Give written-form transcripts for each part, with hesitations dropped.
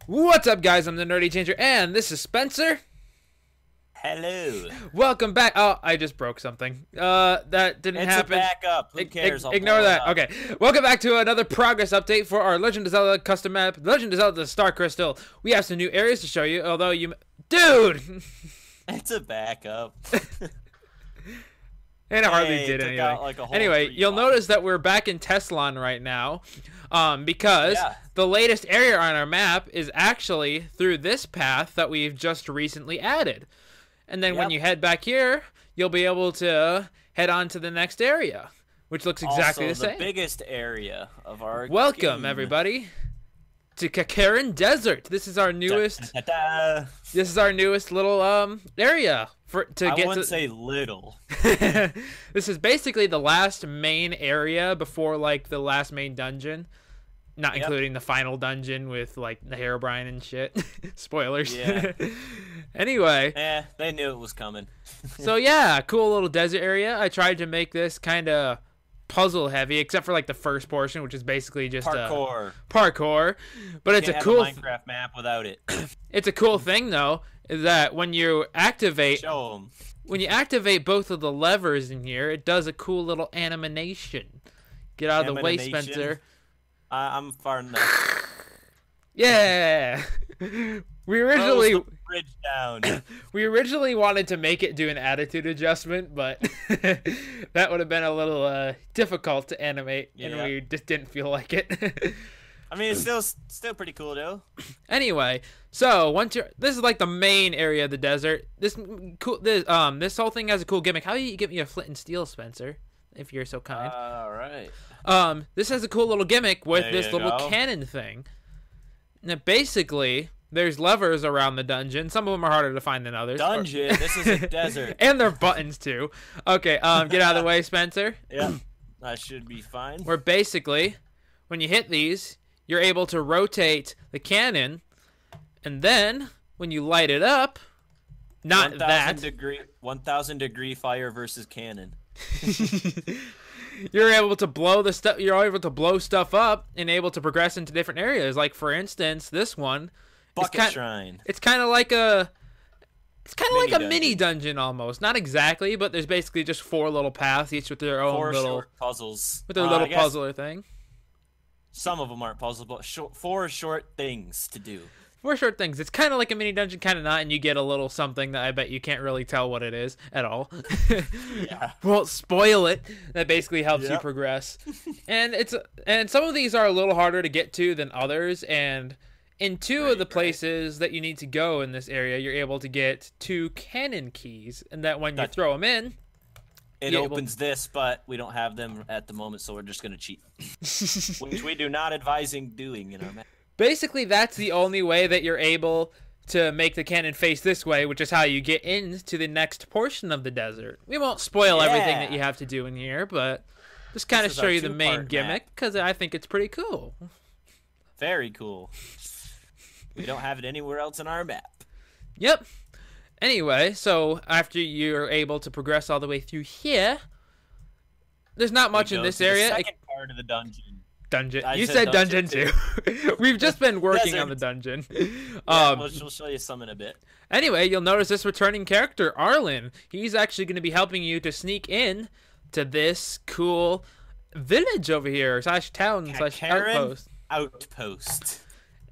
What's up, guys? I'm the Nerdy Changer, and this is Spencer. Hello. Welcome back. Oh, I just broke something. That didn't happen. It's a backup. Who cares? Ignore that. Okay. Welcome back to another progress update for our Legend of Zelda custom map, Legend of Zelda Star Crystal. We have some new areas to show you, although Dude! It's a backup. And it hardly did anyway. Anyway, you'll notice that we're back in Teslan right now, because the latest area on our map is actually through this path that we've just recently added. And then when you head back here, you'll be able to head on to the next area, which looks exactly the same. The biggest area of our Welcome, everybody, to Kakarin Desert. This is our newest. This is our newest little area I wouldn't say little. This is basically the last main area before like the last main dungeon, not including the final dungeon with like the Herobrine and shit. Spoilers. Yeah. Anyway. They knew it was coming. So yeah, cool little desert area. I tried to make this kind of puzzle heavy, except for like the first portion, which is basically just parkour. But it's a cool Minecraft map without it. It's a cool thing though, is that when you activate both of the levers in here, it does a cool little animation. Get out of the way, Spencer. I'm far enough. Yeah. We originally Close the bridge down. We originally wanted to make it do an attitude adjustment, but that would have been a little difficult to animate, and we just didn't feel like it. I mean, it's still pretty cool though. Anyway, so this is like the main area of the desert. This whole thing has a cool gimmick. How do you give me a flint and steel, Spencer? If you're so kind. All right. This has a cool little gimmick with this little cannon thing. Now, basically, there's levers around the dungeon. Some of them are harder to find than others. Dungeon? This is a desert. And they're buttons, too. Okay, get out of the way, Spencer. Yeah, that should be fine. Where basically, when you hit these, you're able to rotate the cannon, and then, when you light it up, 1,000 degree fire versus cannon. You're able to blow stuff up and able to progress into different areas. Like for instance, this one, Shrine. It's kind of like a mini dungeon almost. Not exactly, but there's basically just 4 little paths, each with their own little puzzles. With their little puzzler thing. Some of them aren't puzzles, but 4 short things to do. 4 short things. It's kind of like a mini dungeon, kind of not, and you get a little something that I bet you can't really tell what it is at all. Yeah. Won't spoil it. That basically helps you progress. And some of these are a little harder to get to than others, and in 2 of the places that you need to go in this area, you're able to get 2 cannon keys, and that when you throw them in, it opens this, but we don't have them at the moment, so we're just going to cheat. Which we do not advising doing in our map. Basically, that's the only way that you're able to make the cannon face this way, which is how you get into the next portion of the desert. We won't spoil everything that you have to do in here, but just kind of show you the main gimmick, because I think it's pretty cool. Very cool. We don't have it anywhere else in our map. Yep. Anyway, so after you're able to progress all the way through here, there's not much in this area. The second part of the dungeon. You said dungeon too. We've just been working on the dungeon. We'll show you some in a bit. Anyway, you'll notice this returning character, Arlen. He's actually going to be helping you to sneak in to this cool village over here, /town outpost.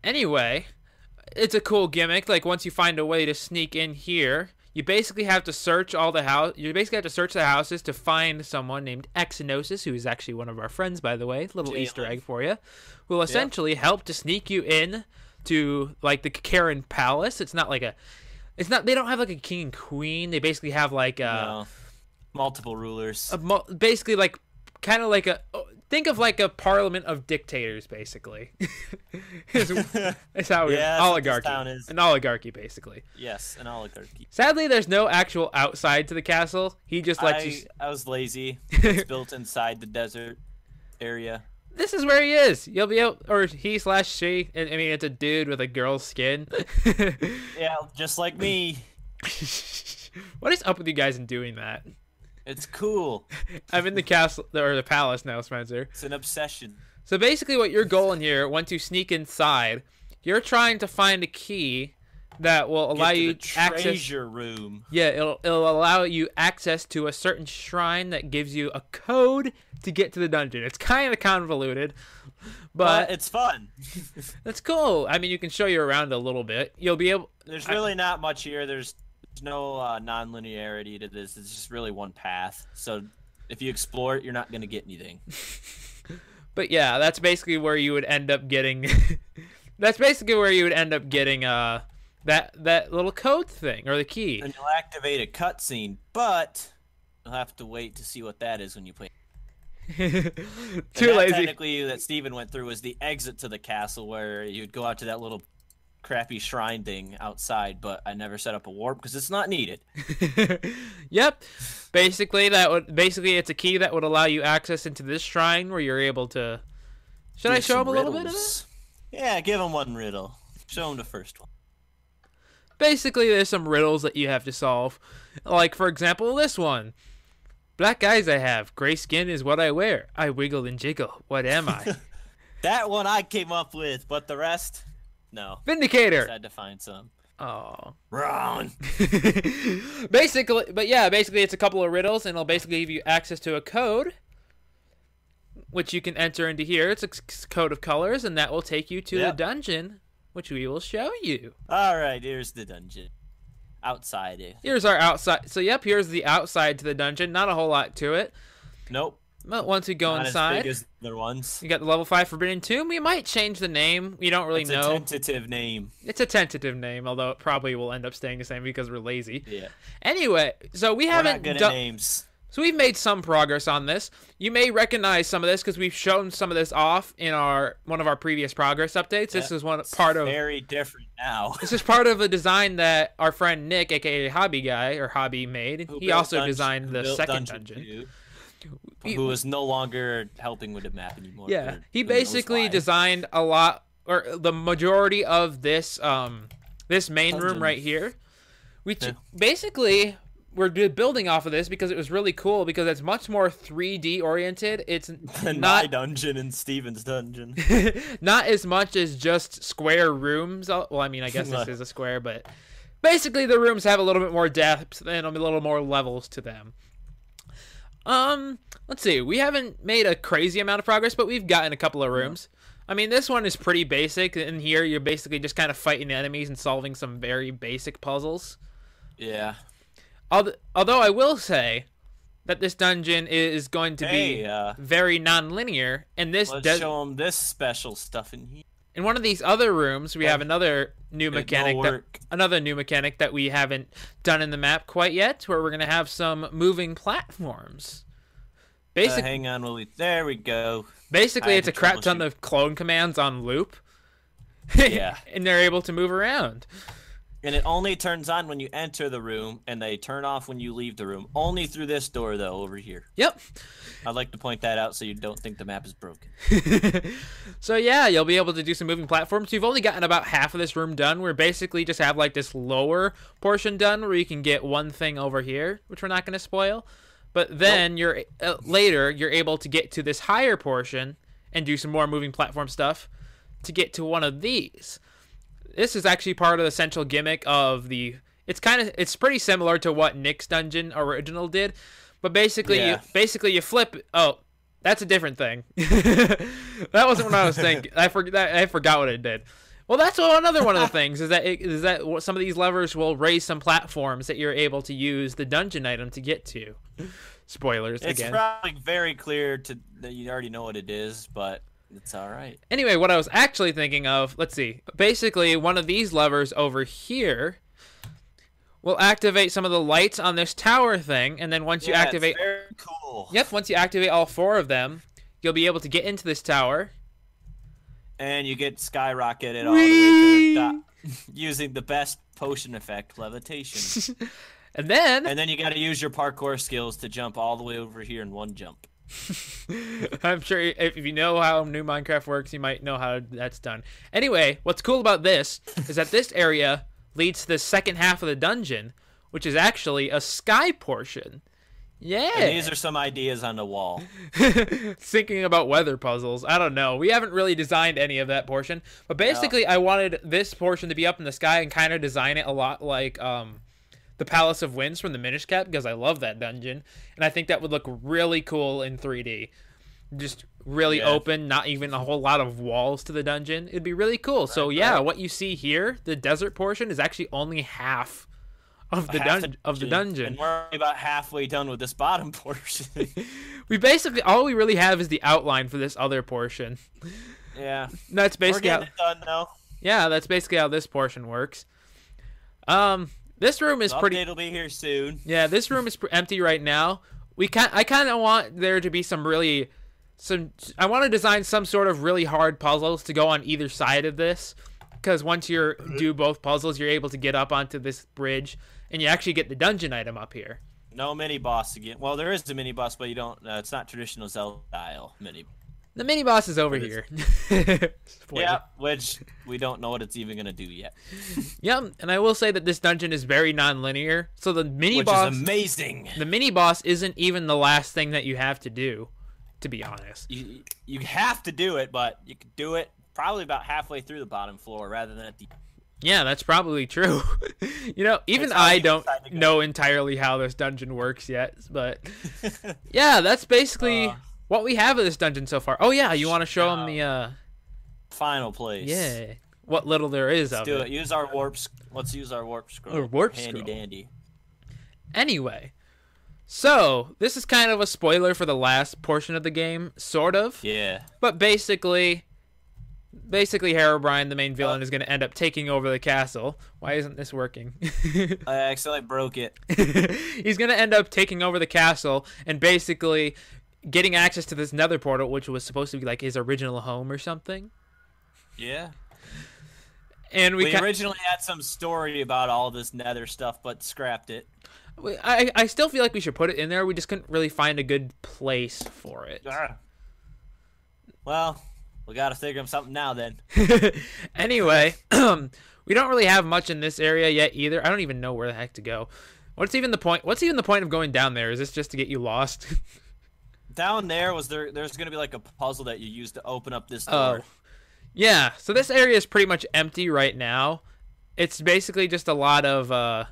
Anyway, it's a cool gimmick. Like once you find a way to sneak in here, you basically have to search the houses to find someone named Exynosis, who is actually one of our friends, by the way. Little Easter egg for you. Who will essentially help to sneak you in to like the Kakarin Palace. They don't have like a king and queen. They basically have like multiple rulers. Basically like kind of like think of like a parliament of dictators, basically. It's how oligarchy. An oligarchy, basically. Yes, an oligarchy. Sadly, there's no actual outside to the castle. He just lets you. I was lazy. It's built inside the desert area. This is where he is. You'll be able, or he/she. I mean, it's a dude with a girl's skin. Yeah, just like me. What is up with you guys in doing that? It's cool. I'm in the castle or the palace now, Spencer. It's an obsession. So basically what your goal in here, once you sneak inside, you're trying to find a key that will allow you access treasure room. Yeah, it'll allow you access to a certain shrine that gives you a code to get to the dungeon. It's kind of convoluted, but it's fun. It's cool. I mean, you can show you around a little bit. You'll be able. There's really not much here. There's no non-linearity to this. It's just really one path. So if you explore it, you're not gonna get anything. But yeah, that's basically where you would end up getting. That's basically where you would end up getting that little code thing or the key. And you'll activate a cutscene, but you'll have to wait to see what that is when you play. Too lazy. Technically, that Steven went through was the exit to the castle, where you'd go out to that little crappy shrine thing outside. But I never set up a warp because it's not needed. Yep. Basically, it's a key that would allow you access into this shrine where you're able to. Should I show him a little bit of it? Yeah, give him one riddle. Show him the first one. Basically, there's some riddles that you have to solve. Like, for example, this one. Black eyes I have. Gray skin is what I wear. I wiggle and jiggle. What am I? That one I came up with, but the rest, no. Vindicator. I had to find some. Oh. Wrong. Basically, it's a couple of riddles, and it'll basically give you access to a code, which you can enter into here. It's a code of colors, and that will take you to the dungeon, which we will show you. All right, here's the dungeon. Outside it. Here's our outside. So, yep, here's the outside to the dungeon. Not a whole lot to it. Nope. But once we go inside, as big as the other ones. You got the level 5 Forbidden Tomb. We might change the name. We don't really know. It's a tentative name. It's a tentative name, although it probably will end up staying the same because we're lazy. Yeah. Anyway, so we're not good at names. So we've made some progress on this. You may recognize some of this because we've shown some of this off in one of our previous progress updates. This is part of very different now. This is part of a design that our friend Nick, aka Hobby Guy or Hobby made. He also designed the second dungeon. Who is no longer helping with the map anymore. Yeah, he basically designed a lot, or the majority of this this main room right here, which basically we're building off of this because it was really cool because it's much more 3D oriented. It's not my dungeon and Steven's dungeon. Not as much as just square rooms. Well, I mean, I guess this is a square, but basically the rooms have a little bit more depth and a little more levels to them. Let's see. We haven't made a crazy amount of progress, but we've gotten a couple of rooms. I mean, this one is pretty basic. In here, you're basically just kind of fighting enemies and solving some very basic puzzles. Yeah. Although I will say that this dungeon is going to be very non-linear, and this let's show them this special stuff in here. In one of these other rooms, we have another new mechanic that we haven't done in the map quite yet, where we're gonna have some moving platforms. Hang on, there we go. Basically, it's a crap ton of clone commands on loop. Yeah, and they're able to move around. And it only turns on when you enter the room, and they turn off when you leave the room. Only through this door, though, over here. Yep. I'd like to point that out so you don't think the map is broken. So, yeah, you'll be able to do some moving platforms. You've only gotten about half of this room done. We're basically just have, like, this lower portion done where you can get one thing over here, which we're not going to spoil. But then later, you're able to get to this higher portion and do some more moving platform stuff to get to one of these. This is actually part of the central gimmick of the. It's pretty similar to what Nick's dungeon original did, but basically, you flip. Oh, that's a different thing. That wasn't what I was thinking. I forgot what it did. Well, that's another one of the things is that some of these levers will raise some platforms that you're able to use the dungeon item to get to. Spoilers again. It's probably very clear that you already know what it is, but. It's all right. Anyway, what I was actually thinking of, let's see. Basically, one of these levers over here will activate some of the lights on this tower thing, and then once you activate... It's very cool. Yep, once you activate all 4 of them, you'll be able to get into this tower. And you get skyrocketed all the way to the top using the best potion effect, levitation. And then you got to use your parkour skills to jump all the way over here in one jump. I'm sure if you know how new Minecraft works, you might know how that's done. Anyway, what's cool about this is that this area leads to the second half of the dungeon, which is actually a sky portion. Yeah. And these are some ideas on the wall. Thinking about weather puzzles. I don't know. We haven't really designed any of that portion. But basically, I wanted this portion to be up in the sky and kind of design it a lot like the Palace of Winds from the Minish Cap, because I love that dungeon. And I think that would look really cool in 3D. Just really open, not even a whole lot of walls to the dungeon. It'd be really cool. Right, so yeah, what you see here, the desert portion, is actually only half of the dungeon. And we're about halfway done with this bottom portion. We basically, all we really have is the outline for this other portion. Yeah. That's basically we're getting it done now. Yeah, that's basically how this portion works. This room is pretty. Update will be here soon. Yeah, this room is empty right now. I kind of want there to be I want to design some sort of really hard puzzles to go on either side of this, because once you do both puzzles, you're able to get up onto this bridge, and you actually get the dungeon item up here. No mini boss again. Well, there is a mini boss, but you don't. It's not traditional Zelda style mini. The mini boss is over here. Yeah, which we don't know what it's even gonna do yet. Yep, and I will say that this dungeon is very non-linear, so the mini boss is amazing. The mini boss isn't even the last thing that you have to do, to be honest. You have to do it, but you could do it probably about halfway through the bottom floor rather than at the. Yeah, that's probably true. You know, even I don't know entirely how this dungeon works yet, but yeah, that's basically what we have of this dungeon so far. Oh yeah, you want to show them the final place? Yeah, what little there is of it. Let's do it. Use our warp. Let's use our warp scroll. Or warp Handy scroll. dandy. Anyway, so this is kind of a spoiler for the last portion of the game, sort of. Yeah. But basically Herobrine, the main villain, is going to end up taking over the castle. Why isn't this working? I accidentally broke it. He's going to end up taking over the castle and basically getting access to this nether portal, which was supposed to be like his original home or something. Yeah. And we originally had some story about all this nether stuff, but scrapped it. I still feel like we should put it in there. We just couldn't really find a good place for it. Well, we got to figure out something now then. Anyway, we don't really have much in this area yet either. I don't even know where the heck to go. What's even the point of going down there? Is this just to get you lost? Down there there's going to be like a puzzle that you use to open up this door. Oh. Yeah, so this area is pretty much empty right now. It's basically just a lot of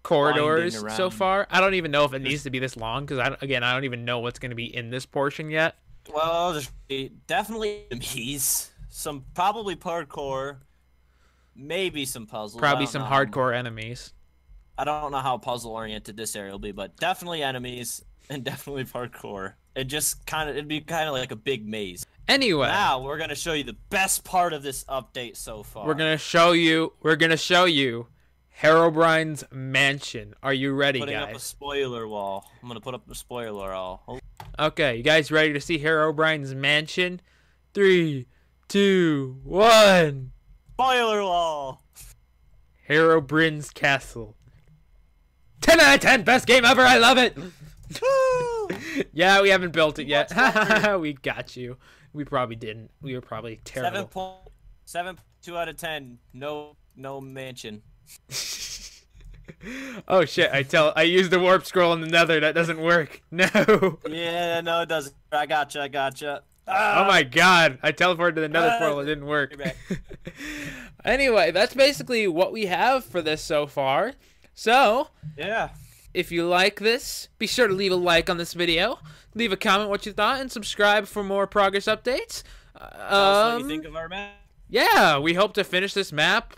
corridors so far. I don't even know if it needs to be this long, because I don't even know what's going to be in this portion yet. Well, there's definitely enemies, some probably parkour, maybe some puzzles. Probably some hardcore enemies. I don't know how puzzle oriented this area will be, but definitely enemies and definitely parkour. It'd be kind of like a big maze. Anyway, now we're gonna show you the best part of this update so far. We're gonna show you Herobrine's mansion. Are you ready, guys? Putting up a spoiler wall. I'm gonna put up a spoiler wall. Okay, you guys ready to see Herobrine's mansion? 3, 2, 1. Spoiler wall. Herobrine's castle. 10 out of 10, best game ever. I love it. Yeah, we haven't built it yet. We got you. We probably didn't. We were probably terrible. 7.2 out of 10. No mansion. Oh shit! I used the warp scroll in the nether. That doesn't work. No. Yeah, no, it doesn't. I gotcha. Oh my god! I teleported to the nether portal. It didn't work. Anyway, that's basically what we have for this so far. So yeah. If you like this, be sure to leave a like on this video, leave a comment what you thought, and subscribe for more progress updates. Tell us what you think of our map. Yeah, we hope to finish this map,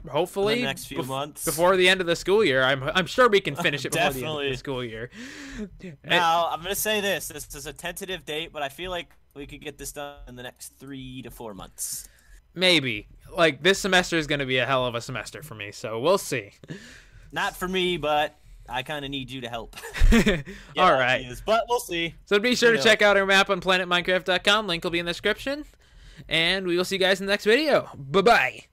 hopefully, in the next few months. Before the end of the school year. I'm sure we can finish it before the end of the school year. Now, I'm going to say this. This is a tentative date, but I feel like we could get this done in the next 3 to 4 months. Maybe. Like, this semester is going to be a hell of a semester for me, so we'll see. Not for me, but I kind of need you to help. All right. But we'll see. So be sure to check out our map on planetminecraft.com. Link will be in the description. And we will see you guys in the next video. Bye-bye.